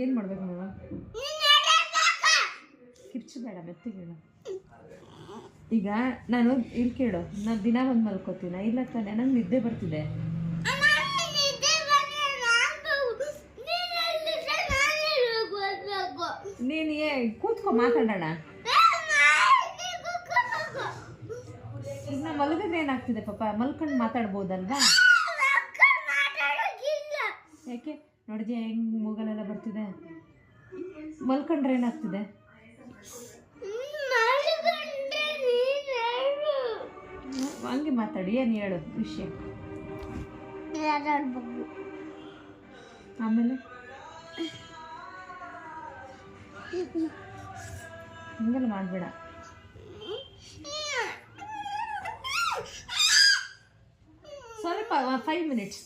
ಏನು ಮಾಡ್ಬೇಕು ನಾವು? ಕಿರ್ಚಬೇಡ, ಮೆತ್ತಿಗೆ ಹೇಳು. ಈಗ ನಾನು ಇಲ್ಲಿ ಕೇಳು, ನಾನು ದಿನ ಒಂದು ಮಲ್ಕೋತೀನ ಇಲ್ಲ ತಾನೆ? ನಂಗೆ ನಿದ್ದೆ ಬರ್ತಿದೆ. ನೀನು ಕೂತ್ಕೊ ಮಾತಾಡೋಣ. ಈಗ ನಾ ಮಲಗಿದ್ರೆ ಏನಾಗ್ತಿದೆ ಪಾಪ? ಮಲ್ಕೊಂಡು ಮಾತಾಡ್ಬೋದಲ್ವಾ? ಯಾಕೆ ನೋಡಿದ್ಯಾ ಹೆಂಗ್ ಮೂಗಲೆಲ್ಲ ಬರ್ತಿದೆ? ಮಲ್ಕೊಂಡ್ರೆ ಏನಾಗ್ತಿದೆ? ಹಂಗೆ ಮಾತಾಡಿ, ಏನು ಹೇಳು ವಿಷಯ. ಆಮೇಲೆ ಹಿಂಗೆಲ್ಲ ಮಾಡಬೇಡ. ಸ್ವಲ್ಪ 5 minutes